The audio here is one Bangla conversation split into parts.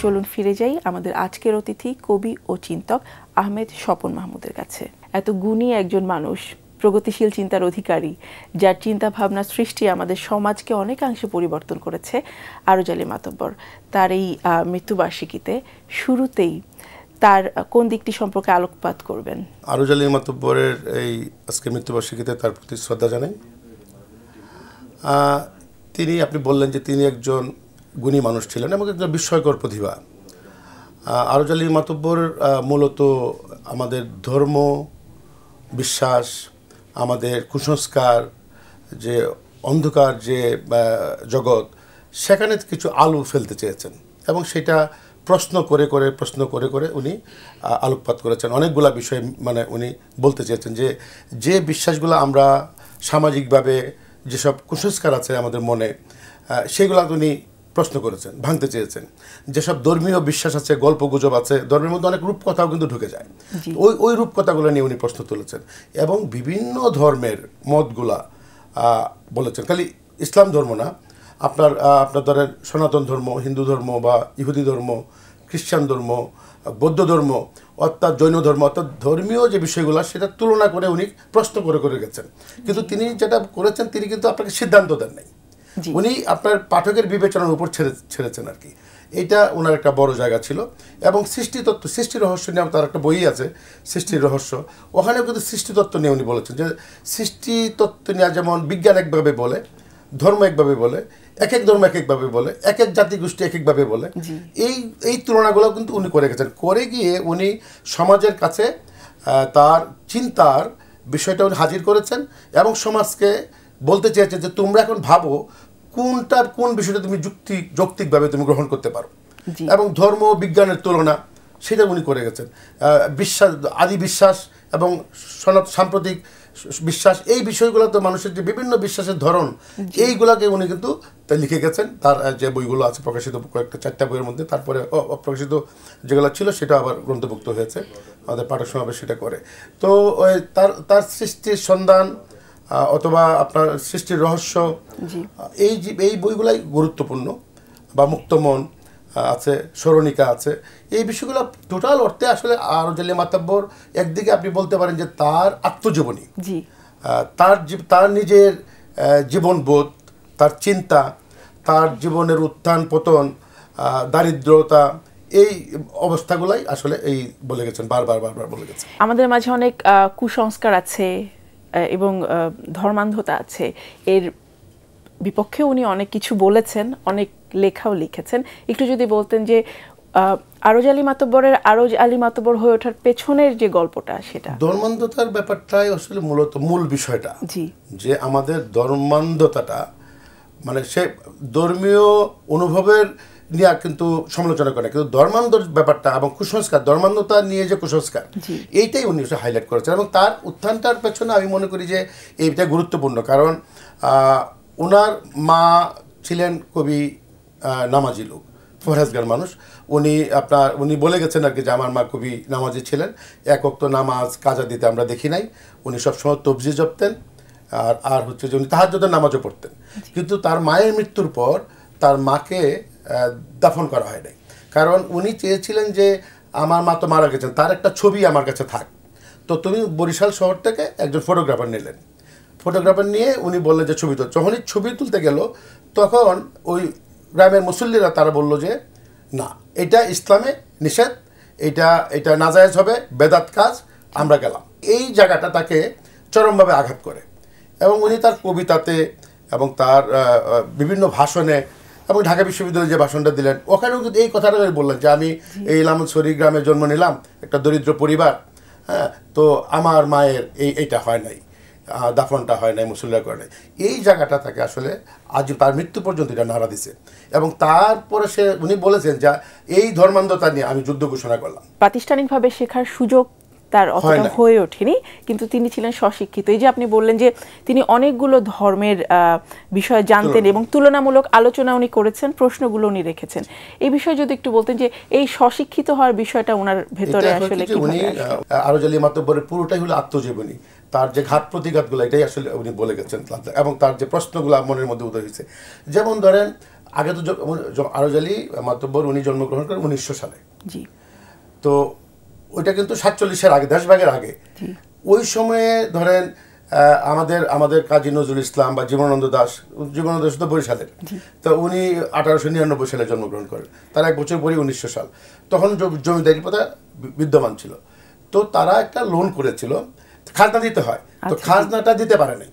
চলুন ফিরে যাই আমাদের আজকের অতিথি কবি ও চিন্তক আহমেদ স্বপন মাহমুদের কাছে। এত গুণী একজন মানুষ, প্রগতিশীল চিন্তার অধিকারী, যার চিন্তা ভাবনা সৃষ্টি আমাদের সমাজকে অনেকাংশে পরিবর্তন করেছে, আরজ আলী মাতব্বর। তার এই মৃত্যুবার্ষিকীতে শুরুতেই তার কোন দিকটি সম্পর্কে আলোকপাত করবেন? আরজ আলী মাতব্বরের এই আজকে মৃত্যুবার্ষিকীতে তার প্রতি শ্রদ্ধা জানাই। তিনি, আপনি বললেন যে তিনি একজন গুণী মানুষ ছিলেন এবং একজন বিস্ময়কর প্রতিভা। আরজ আলী মাতব্বর মূলত আমাদের ধর্ম, বিশ্বাস, আমাদের কুসংস্কার, যে অন্ধকার যে জগৎ, সেখানে কিছু আলো ফেলতে চেয়েছেন এবং সেটা প্রশ্ন করে করে উনি আলোকপাত করেছেন। অনেকগুলা বিষয় মানে উনি বলতে চেয়েছেন যে বিশ্বাসগুলো আমরা সামাজিকভাবে, যেসব কুসংস্কার আছে আমাদের মনে, সেগুলো উনি প্রশ্ন করেছেন, ভাঙতে চেয়েছেন। যেসব ধর্মীয় বিশ্বাস আছে, গল্প গুজব আছে, ধর্মের মধ্যে অনেক রূপকথাও কিন্তু ঢুকে যায়, ওই রূপকথাগুলো নিয়ে উনি প্রশ্ন তুলেছেন এবং বিভিন্ন ধর্মের মতগুলা বলেছেন। খালি ইসলাম ধর্ম না, আপনার ধরেন সনাতন ধর্ম, হিন্দু ধর্ম বা ইহুদি ধর্ম, খ্রিস্টান ধর্ম, বৌদ্ধ ধর্ম, অর্থাৎ জৈন ধর্ম, অর্থাৎ ধর্মীয় যে বিষয়গুলো সেটা তুলনা করে উনি প্রশ্ন করে গেছেন। কিন্তু তিনি যেটা করেছেন, তিনি কিন্তু আপনাকে সিদ্ধান্ত দেন নাই, উনি আপনার পাঠকের বিবেচনার উপর ছেড়েছেন আর কি। এইটা ওনার একটা বড় জায়গা ছিল। এবং সৃষ্টিতত্ত্ব, সৃষ্টি রহস্য নিয়ে তার একটা বই আছে, সৃষ্টির রহস্য। ওখানেও কিন্তু সৃষ্টিতত্ত্ব নিয়ে উনি বলেছেন যে সৃষ্টিতত্ত্ব নিয়ে যেমন বিজ্ঞান একভাবে বলে, ধর্ম একভাবে বলে, এক এক ধর্ম এক একভাবে বলে, এক এক জাতিগোষ্ঠী এক একভাবে বলে, এই তুলনাগুলো কিন্তু উনি করে গেছেন। করে গিয়ে উনি সমাজের কাছে তার চিন্তার বিষয়টা উনি হাজির করেছেন এবং সমাজকে বলতে চেয়েছেন যে তোমরা এখন ভাবো কোন বিষয়টা তুমি যৌক্তিকভাবে তুমি গ্রহণ করতে পারো। এবং ধর্ম বিজ্ঞানের তুলনা সেটা উনি করে গেছেন। বিশ্বাস, আদি বিশ্বাস এবং সাম্প্রতিক বিশ্বাস, এই বিষয়গুলো তো মানুষের যে বিভিন্ন বিশ্বাসের ধরন, এইগুলাকে উনি কিন্তু লিখে গেছেন। তার যে বইগুলো আছে প্রকাশিত, কয়েকটা 4টা বইয়ের মধ্যে, তারপরে অপ্রকাশিত যেগুলো ছিল সেটা আবার গ্রন্থভুক্ত হয়েছে, আমাদের পাঠক সমাবেশ সেটা করে। তো তার সৃষ্টির সন্ধান অথবা আপনার সৃষ্টির রহস্য, এই বইগুলাই গুরুত্বপূর্ণ। বা মুক্তমন আছে, স্মরণিকা আছে, এই বিষয়গুলো টোটাল অর্থে আসলে আরজ আলী মাতব্বর একদিকে আপনি বলতে পারেন যে তার আত্মজীবনী, তার নিজের জীবনবোধ, তার চিন্তা, তার জীবনের উত্থান পতন, দারিদ্রতা, এই অবস্থাগুলাই আসলে এই বলে গেছেন, বারবার বলে গেছেন। আমাদের মাঝে অনেক কুসংস্কার আছে এবং ধর্মান্ধতা আছে, এর বিপক্ষে উনি অনেক কিছু বলেছেন, অনেক লেখাও লিখেছেন। একটু যদি বলতেন যে আরজ আলী মাতব্বরের আরজ আলী মাতব্বর হয়ে ওঠার পেছনের যে গল্পটা, সেটা। ধর্মান্ধতার ব্যাপারটাই আসলে মূল বিষয়টা, যে আমাদের ধর্মান্ধতাটা মানে সে ধর্মীয় অনুভবের নিয়ে কিন্তু সমালোচনা করে, কিন্তু ধর্মান্ধর ব্যাপারটা এবং কুসংস্কার, ধর্মান্ধতা নিয়ে যে কুসংস্কার, এইটাই উনি হাইলাইট করেছেন। এবং তার উত্থানটার পেছনে আমি মনে করি যে এইটা গুরুত্বপূর্ণ, কারণ ওনার মা ছিলেন কবি, নামাজি লোক, ফরহেজগার মানুষ। উনি বলে গেছেন আর কি যে আমার মা কবি নামাজি ছিলেন, এক ওয়াক্ত নামাজ কাজা দিতে আমরা দেখি নাই, উনি সবসময় তবজি জপতেন, আর হচ্ছে যে উনি তাহাজ্জুদের নামাজও পড়তেন। কিন্তু তার মায়ের মৃত্যুর পর তার মাকে দাফন করা হয় নাই, কারণ উনি চেয়েছিলেন যে আমার মা তো মারা গেছেন, তার একটা ছবি আমার কাছে থাক। তো তুমি বরিশাল শহর থেকে একজন ফটোগ্রাফার নিলেন, ফটোগ্রাফার নিয়ে উনি বললেন যে ছবি তুল। যখনই ছবি তুলতে গেল তখন ওই গ্রামের মুসল্লিরা তারা বলল যে না, এটা ইসলামে নিষেধ, এটা নাজায়েজ হবে, বেদাত কাজ, আমরা গেলাম। এই জায়গাটা তাকে চরমভাবে আঘাত করে এবং উনি তার কবিতাতে এবং তার বিভিন্ন ভাষণে এবং ঢাকা বিশ্ববিদ্যালয়ে যে ভাষণটা দিলেন, ওখানেও কিন্তু এই কথাটা বললেন যে আমি এই লামছড়ি গ্রামে জন্ম নিলাম, একটা দরিদ্র পরিবার, হ্যাঁ, তো আমার মায়ের এইটা হয় নাই, দাফনটা হয় নাই, মুসল্লিরা করে নাই। এই জায়গাটা তাকে আসলে আজ তার মৃত্যু পর্যন্ত এটা নাড়া দিছে। এবং তারপরে উনি বলেছেন যে এই ধর্মান্ধতা নিয়ে আমি যুদ্ধ ঘোষণা করলাম। প্রাতিষ্ঠানিকভাবে শেখার সুযোগ তার অতটা হয়ে ওঠেনি, কিন্তু তিনি ছিলেন স্বশিক্ষিত। এই যে আপনি বললেন যে তিনি অনেকগুলো ধর্মের বিষয় জানতেন এবং তুলনামূলক আলোচনা উনি করেছেন, প্রশ্নগুলো উনি রেখেছেন। এই বিষয়ে যদি একটু বলতেন যে এই স্বশিক্ষিত হওয়ার বিষয়টা ওনার ভেতরে আসলে উনি আরজ আলী মাতব্বরের পুরোটাই হলো আত্মজীবনী। তার যে ঘাত প্রতিঘাতগুলো এটাই আসলে উনি বলে গেছেন, এবং তার যে প্রশ্নগুলো মনের মধ্যে উদয় হয়েছে। যেমন ধরেন আগে তো আরজালি মাতব্বর উনি জন্মগ্রহণ করেন 1900 সালে। জি। তো ওইটা কিন্তু 47-এর আগে, দেশভাগের আগে। ওই সময়ে ধরেন আমাদের কাজী নজরুল ইসলাম বা জীবনানন্দ দাশ তো বরিশালের, তো উনি 1899 সালে জন্মগ্রহণ করেন, তার এক বছর পরই 1900 সাল। তখন জমিদারি প্রথা বিদ্যমান ছিল, তো তারা একটা লোন করেছিল, খাজনা দিতে হয়, তো খাজনাটা দিতে পারে নাই।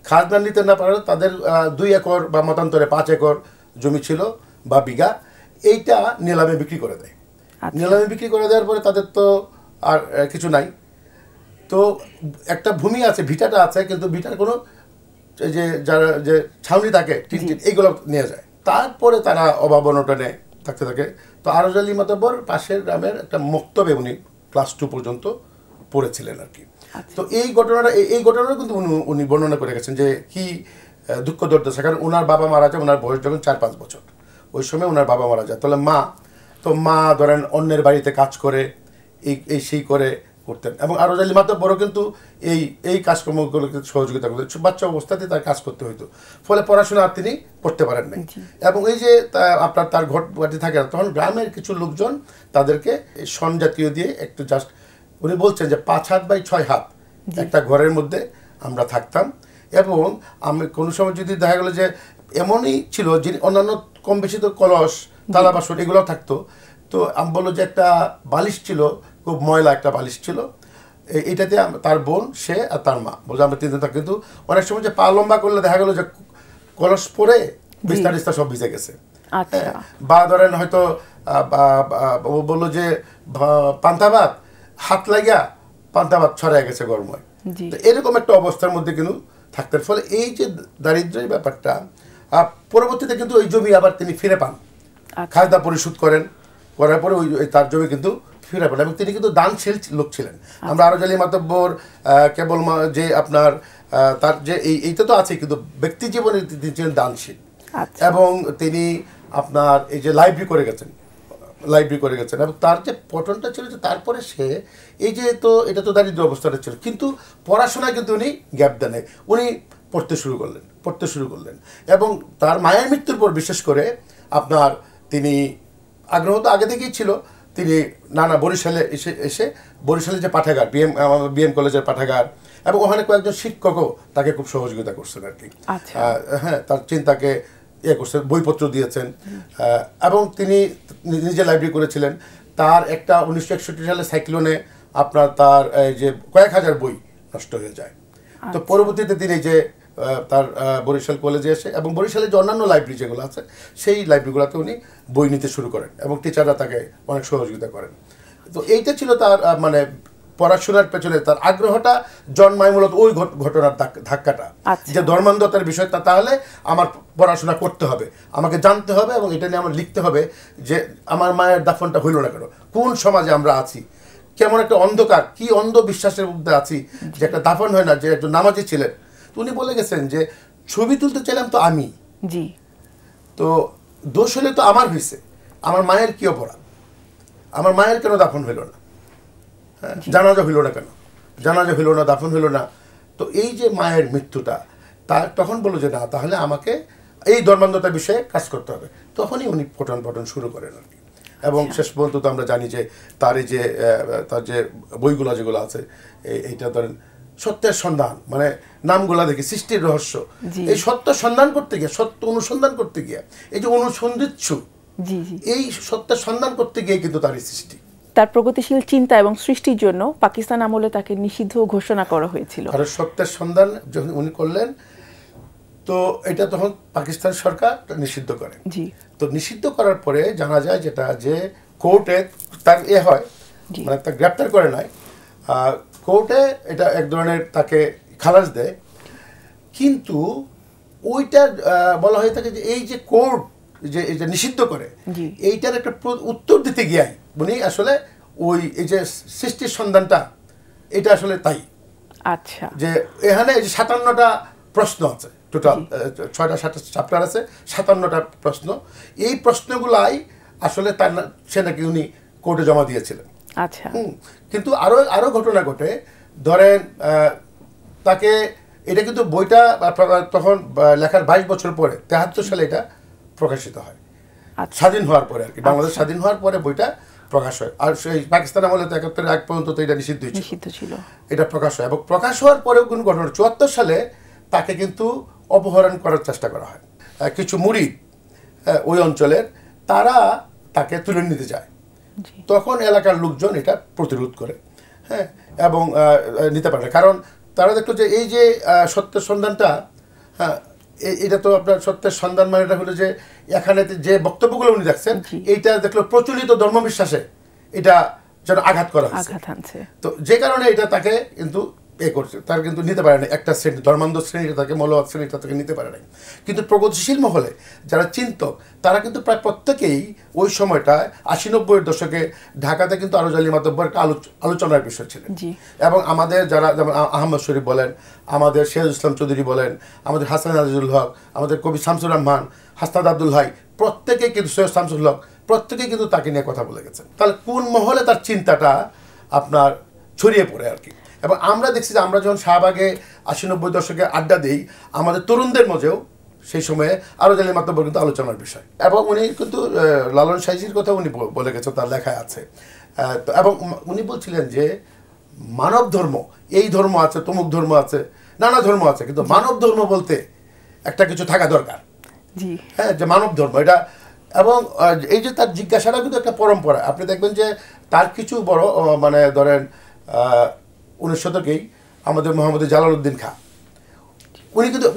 খাজনা নিতে না পারে তাদের 2 একর বা মতান্তরে 5 একর জমি ছিল বা বিঘা, এইটা নিলামে বিক্রি করে দেয়। নিলামে বিক্রি করে দেওয়ার পরে তাদের তো আর কিছু নাই, তো একটা ভূমি আছে, ভিটাটা আছে, কিন্তু ভিটার কোনো যে যারা যে ছাউনি থাকে এইগুলো নিয়ে যায়। তারপরে তারা অভাব অনটনে থাকতে থাকে। তো আরজালি মাতব্বর পাশের গ্রামের একটা মক্তবে উনি ক্লাস 2 পর্যন্ত পড়েছিলেন আর কি। তো এই ঘটনাটা কিন্তু উনি বর্ণনা করে গেছেন যে কি দুঃখ দুর্দশা, কারণ ওনার বাবা মারা যায় ওনার বয়স যখন 4-5 বছর, ওই সময় ওনার বাবা মারা যায়। তাহলে মা ধরেন অন্যের বাড়িতে কাজ করে এই সেই করে করতেন, এবং আরজালি মাতব্বরও কিন্তু এই কাজকর্মগুলোকে সহযোগিতা করতেন, বাচ্চা অবস্থাতে তার কাজ করতে হইতো, ফলে পড়াশোনা আর তিনি করতে পারেন নাই। এবং এই যে তার ঘর বাড়ি থাকে, তখন গ্রামের কিছু লোকজন তাদেরকে শন জাতীয় দিয়ে একটু জাস্ট, উনি বলছেন যে 5 হাত বাই 6 হাত একটা ঘরের মধ্যে আমরা থাকতাম। এবং আমি কোনো সময় যদি দেখা গেলো যে এমনই ছিল যে অন্যান্য কম বেশি তো কলস থালা বাসন এগুলোও থাকতো, তো আমি বললো যে একটা বালিশ ছিল, খুব ময়লা একটা বালিশ ছিল, এইটাতে তার বোন, সে আর তার মা, বলছে আমরা 3 জন থাকি। কিন্তু অনেক সময় যে পা লম্বা করলে দেখা গেলো যে কলস পরে বিস্তার সব ভিজে গেছে, বা ধরেন হয়তো বললো যে পান্তা ভাত হাত লাগিয়া পান্তা ভাত ছড়াই গেছে গরময়, তো এরকম একটা অবস্থার মধ্যে কিন্তু থাকতেন। ফলে এই যে দারিদ্র্যের ব্যাপারটা, পরবর্তীতে কিন্তু ওই জমি আবার তিনি ফিরে পান, খাজনা পরিশোধ করার পরে ওই তার জমি কিন্তু ফিরে পান, এবং তিনি কিন্তু দানশীল লোক ছিলেন। আমরা আরজালি মাতব্বর কেবল যে আপনার তার যে এইটা তো আছে, কিন্তু ব্যক্তি জীবনে তিনি ছিলেন দানশীল। এবং তিনি আপনার এই যে লাইব্রেরি করে গেছেন, এবং তার যে পঠনটা ছিল যে তারপরে সে এই যে তো এটা তো দারিদ্র অবস্থাটা ছিল, কিন্তু পড়াশোনায় কিন্তু উনি গ্যাপ দেন, উনি পড়তে শুরু করলেন। এবং তার মায়ের মৃত্যুর পর বিশেষ করে আপনার তিনি আগ্রহ তো আগে থেকেই ছিল, তিনি নানা বরিশালে এসে বরিশালে যে পাঠাগার বিএম কলেজের পাঠাগার, এবং ওখানে কয়েকজন শিক্ষকও তাকে খুব সহযোগিতা করছেন আর কি। হ্যাঁ, তার চিন্তাকে করছেন, বইপত্র দিয়েছেন, এবং তিনি নিজে লাইব্রেরি করেছিলেন। তার একটা 1961 সালে সাইক্লোনে আপনার তার যে কয়েক হাজার বই নষ্ট হয়ে যায়। তো পরবর্তীতে তিনি যে তার বরিশাল কলেজে এসে, এবং বরিশালের যে অন্যান্য লাইব্রেরি যেগুলো আছে সেই লাইব্রেরিগুলোতে উনি বই নিতে শুরু করেন, এবং টিচাররা তাকে অনেক সহযোগিতা করেন। তো এইটা ছিল তার মানে পড়াশোনার পেছনে তার আগ্রহটা জন্মায় মূলত ওই ঘটনার ধাক্কাটা, যে ধর্মান্ধতার বিষয়টা, তাহলে আমার পড়াশোনা করতে হবে, আমাকে জানতে হবে, এবং এটা নিয়ে আমার লিখতে হবে যে আমার মায়ের দাফনটা হইল না কেন, কোন সমাজে আমরা আছি, কেমন একটা অন্ধকার, কি অন্ধ বিশ্বাসের মধ্যে আছি যে একটা দাফন হয় না, যে একজন নামাজি ছিলেন। উনি বলে গেছেন যে ছবি তুলতে চাইলাম তো আমি, তো দোষ হলে তো আমার হয়েছে, আমার মায়ের কি অপরাধ, আমার মায়ের কেন দাফন হইল না, জানাজা হইল না কেন, জানাজা হইল না, দাফন হইল না। তো এই যে মায়ের মৃত্যুটা, তখন বললো যে না, তাহলে আমাকে এই ধর্মান্ধতার বিষয়ে কাজ করতে হবে। তখনই উনি পঠন শুরু করেন আর কি। এবং শেষ পর্যন্ত তো আমরা জানি যে তার যে বইগুলো যেগুলো আছে, এইটা ধরেন সত্যের সন্ধান, মানে নামগুলা দেখি সৃষ্টির রহস্য, এই সত্য সন্ধান করতে গিয়ে, সত্য অনুসন্ধান করতে গিয়ে, এই যে অনুসন্ধিৎসু, এই সত্যের সন্ধান করতে গিয়ে কিন্তু তারই সৃষ্টি। তার প্রগতিশীল চিন্তা এবং সৃষ্টির জন্য পাকিস্তান আমলে তাকে নিষিদ্ধ ঘোষণা করা হয়েছিল। আর সত্যের সন্ধান যখন উনি করলেন, তো এটা তখন পাকিস্তান সরকার নিষিদ্ধ করে। তো নিষিদ্ধ করার পরে জানা যায় যেটা, যে কোর্টে তার হয়, মানে তার গ্রেপ্তার করে নাই, কোর্টে এটা এক ধরনের তাকে খালাস দেয়। কিন্তু ওইটা বলা হয়ে থাকে যে এই যে কোর্ট যে নিষিদ্ধ করে, এইটার একটা উত্তর দিতে গিয়াই উনি আসলে ওই এই যে সৃষ্টির সন্ধানটা, এটা আসলে তাই, যে এখানে এই যে 57টা প্রশ্ন আছে, টোটাল 6টা চ্যাপ্টার আছে, 57টা প্রশ্ন। এই প্রশ্নগুলাই আসলে সে নাকি উনি কোর্টে জমা দিয়েছিলেন। কিন্তু আরো ঘটনা ঘটে, ধরেন তাকে, এটা কিন্তু বইটা তখন লেখার 22 বছর পরে, 73 সালে এটা প্রকাশিত হয় স্বাধীন হওয়ার পরে আর কি, বাংলাদেশ স্বাধীন হওয়ার পরে বইটা প্রকাশ হয়। আর সেই পাকিস্তান আমলে তো 71-এর আগ পর্যন্ত তো এটা নিষিদ্ধ ছিল, এটা প্রকাশ হয়। এবং প্রকাশ হওয়ার পরেও কোনো ঘটনা 74 সালে তাকে কিন্তু অপহরণ করার চেষ্টা করা হয়। কিছু মুরিদ ওই অঞ্চলের তারা তাকে তুলে নিতে যায়, তখন এলাকার লোকজন এটা প্রতিরোধ করে, হ্যাঁ, এবং নিতে পারে, কারণ তারা দেখলো যে এই যে সত্যের সন্ধানটা, হ্যাঁ, এটা তো আপনার সত্যের সন্ধান মানে এটা হলো যে এখানে যে বক্তব্যগুলো উনি দেখছেন এইটা দেখলো প্রচলিত ধর্মবিশ্বাসে এটা যেন আঘাত করা হচ্ছে, তো যে কারণে এটা তাকে কিন্তু করছে, তার কিন্তু নিতে পারে না একটা শ্রেণী, ধর্মান্ধ শ্রেণীটা তাকে, মৌলবাদ শ্রেণীটা তাকে নিতে পারে না। কিন্তু প্রগতিশীল মহলে যারা চিন্তক তারা কিন্তু প্রায় প্রত্যেকেই ওই সময়টায় 80-90-এর দশকে ঢাকাতে কিন্তু আরজালি মাতব্বর একটা আলোচনার বিষয় ছিলেন। এবং আমাদের যারা যেমন আহমদ শরীফ বলেন, আমাদের সিরাজুল ইসলাম চৌধুরী বলেন, আমাদের হাসান আজিজুল হক, আমাদের কবি শামসুর রহমান, হাসনাত আব্দুল হাই, প্রত্যেকেই কিন্তু সৈয়দ শামসুল হক, প্রত্যেকেই কিন্তু তাকে নিয়ে কথা বলে গেছেন। তাহলে কোন মহলে তার চিন্তাটা আপনার ছড়িয়ে পড়ে আর কি। এবং আমরা দেখছি যে আমরা যখন শাহবাগে 80-90 দশকে আড্ডা দিই, আমাদের তরুণদের মধ্যেও সেই সময়ে আরজালি মাতব্বর কিন্তু আলোচনার বিষয়। এবং উনি কিন্তু লালন সাইজির কথা উনি বলে গেছেন, তার লেখায় আছে। এবং উনি বলছিলেন যে মানব ধর্ম, এই ধর্ম আছে, তমুক ধর্ম আছে, নানা ধর্ম আছে, কিন্তু মানব ধর্ম বলতে একটা কিছু থাকা দরকার, হ্যাঁ, যে মানব ধর্ম এটা। এবং এই যে তার জিজ্ঞাসাটা কিন্তু একটা পরম্পরা। আপনি দেখবেন যে তার কিছু বড় মানে ধরেন 19 শতকেই আমাদের মোহাম্মদ জালালউদ্দিন খাঁ,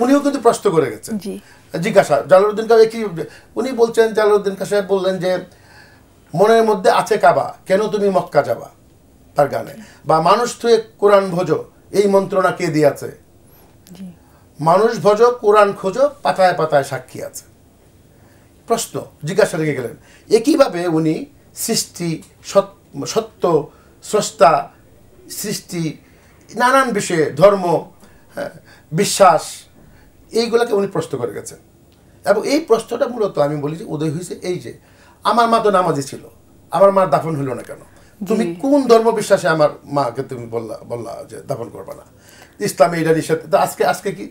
উনিও কিন্তু প্রশ্ন করে গেছেন, জিজ্ঞাসা জালালউদ্দিন খাঁ কি উনি বলছেন, জালালউদ্দিন খাঁ সাহেব বললেন যে মনের মধ্যে আছে কাবা, কেন তুমি মক্কা যাবা, তার গানে, বা মানুষ তুই কোরআন ভোজো, এই মন্ত্রণা কে দিয়াছে, মানুষ ভোজো কোরআন খোঁজো, পাতায় পাতায় সাক্ষী আছে। প্রশ্ন জিজ্ঞাসা রেখে গেলেন। একইভাবে উনি সৃষ্টি, সত্য, স্রষ্টা, সৃষ্টি, নানান বিষয়ে ধর্ম, বিশ্বাস, এইগুলোকে উনি প্রশ্ন করে গেছেন। এবং এই প্রশ্নটা মূলত আমি বলি যে উদয় হয়েছে এই যে আমার মা তো নামাজি ছিল, আমার মার দাফন হলো না কেন, তুমি কোন ধর্ম বিশ্বাসে আমার মাকে তুমি বললা যে দাফন করবা না, ইসলামে এটা নিষেধ। আজকে কি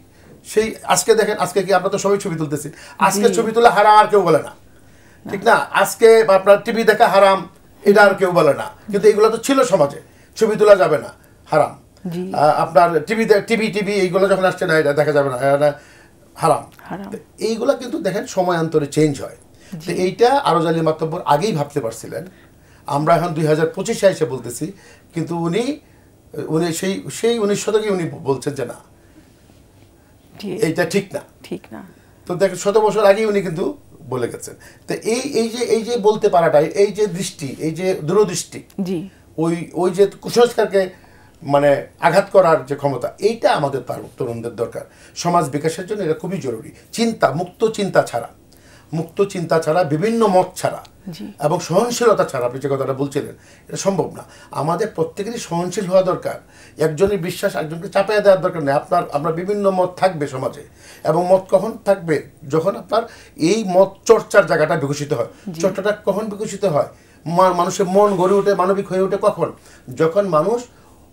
সেই, আজকে দেখেন, আজকে কি আমরা তো সবাই ছবি তুলতেছি, আজকে ছবি তোলা হারাম আর কেউ বলে না, ঠিক না? আজকে আপনার টিভি দেখা হারাম, এটা আর কেউ বলে না, কিন্তু এইগুলো তো ছিল সমাজে, ছবি তোলা যাবে না, হারাম। আপনার টিভি এইগুলো যখন আসছে না, এটা দেখা যাবে না, হারাম। এইগুলা কিন্তু দেখেন সময়ান্তরে চেঞ্জ হয়। তো এইটা আরজালি মাতব্বর আগেই ভাবতে পারছিলেন, আমরা এখন 2025-এ এসে বলতেছি, কিন্তু উনি সেই 19 শতকে উনি বলছেন যে না, এইটা ঠিক না। তো দেখেন 100 বছর আগেই উনি কিন্তু বলে গেছেন। তো এই যে বলতে পারাটা, এই যে দৃষ্টি, এই যে দূরদৃষ্টি, ওই যে কুসংস্কারকে মানে আঘাত করার যে ক্ষমতা, এইটা আমাদের তরুণদের দরকার সমাজ বিকাশের জন্য। এটা খুবই জরুরি। মুক্ত চিন্তা ছাড়া, বিভিন্ন মত ছাড়া এবং সহনশীলতা ছাড়া, আপনি যে কথাটা বলছিলেন, এটা সম্ভব না। আমাদের প্রত্যেকেরই সহনশীল হওয়া দরকার। একজনের বিশ্বাস একজনকে চাপিয়ে দেওয়ার দরকার নেই। আপনার বিভিন্ন মত থাকবে সমাজে, এবং মত কখন থাকবে, যখন আপনার এই মত চর্চার জায়গাটা বিকশিত হয়। চর্চাটা কখন বিকশিত হয়, মানুষের মন গড়ে ওঠে, মানবিক হয়ে ওঠে কখন, যখন মানুষ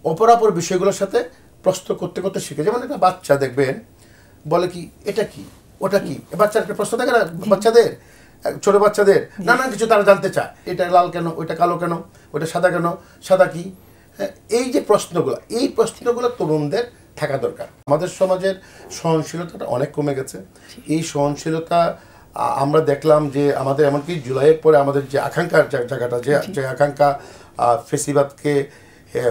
অপরাপর বিষয়গুলোর সাথে প্রশ্ন করতে করতে শিখে। যেমন একটা বাচ্চা দেখবেন বলে কি এটা কি ওটা কি, বাচ্চার একটা প্রশ্ন থাকে না, বাচ্চাদের, ছোট বাচ্চাদের নানান কিছু তারা জানতে চায়, এটা লাল কেন, ওইটা কালো কেন, ওইটা সাদা কেন, সাদা কি, এই যে প্রশ্নগুলো তরুণদের থাকা দরকার। আমাদের সমাজের সহনশীলতাটা অনেক কমে গেছে। এই সহনশীলতা আমরা দেখলাম যে আমাদের এমনকি জুলাইয়ের পরে আমাদের যে আকাঙ্ক্ষার জায়গাটা, যে আকাঙ্ক্ষা ফেসিবাদকে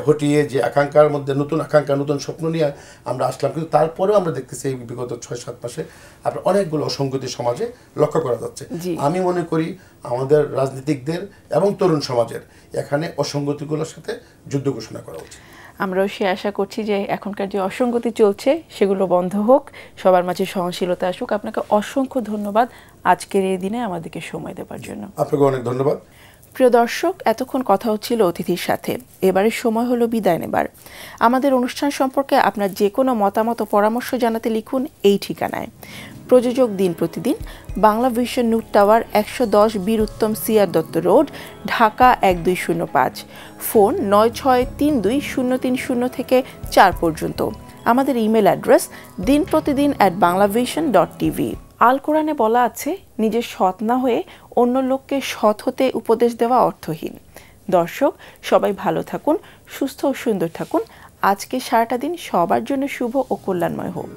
হটিয়ে, যে আকাঙ্ক্ষার মধ্যে নতুন আকাঙ্ক্ষা, নতুন স্বপ্ন নিয়ে আমরা আসলাম, কিন্তু তারপরেও আমরা দেখতেছি এই বিগত 6-7 মাসে আপনার অনেকগুলো অসঙ্গতি সমাজে লক্ষ্য করা যাচ্ছে। আমি মনে করি আমাদের রাজনীতিকদের এবং তরুণ সমাজের এখানে অসঙ্গতিগুলোর সাথে যুদ্ধ ঘোষণা করা উচিত। আমরাও সে আশা করছি যে এখনকার যে অসঙ্গতি চলছে সেগুলো বন্ধ হোক, সবার মাঝে সহনশীলতা আসুক। আপনাকে অসংখ্য ধন্যবাদ আজকের এই দিনে আমাদেরকে সময় দেওয়ার জন্য। আপনাকে অনেক ধন্যবাদ। প্রিয় দর্শক, এতক্ষণ কথা হচ্ছিল অতিথির সাথে। এবারের সময় হলো বিদায় নেবার। আমাদের অনুষ্ঠান সম্পর্কে আপনার যে কোনো মতামত ও পরামর্শ জানাতে লিখুন এই ঠিকানায়। প্রযোজক দিন প্রতিদিন, Bangla vision নুট tower, 110 Bir Uttam C R Datta road, Dhaka 1205। Phone 96320300 থেকে 4 পর্যন্ত। আমাদের ইমেল অ্যাড্রেস dinprotidin@banglavision.tv। আল কোরআনে বলা আছে, নিজের সৎ না হয়ে অন্য লোককে সৎ হতে উপদেশ দেওয়া অর্থহীন। দর্শক, সবাই ভালো থাকুন, সুস্থ ও সুন্দর থাকুন। আজকে সারাটা দিন সবার জন্য শুভ ও কল্যাণময় হোক।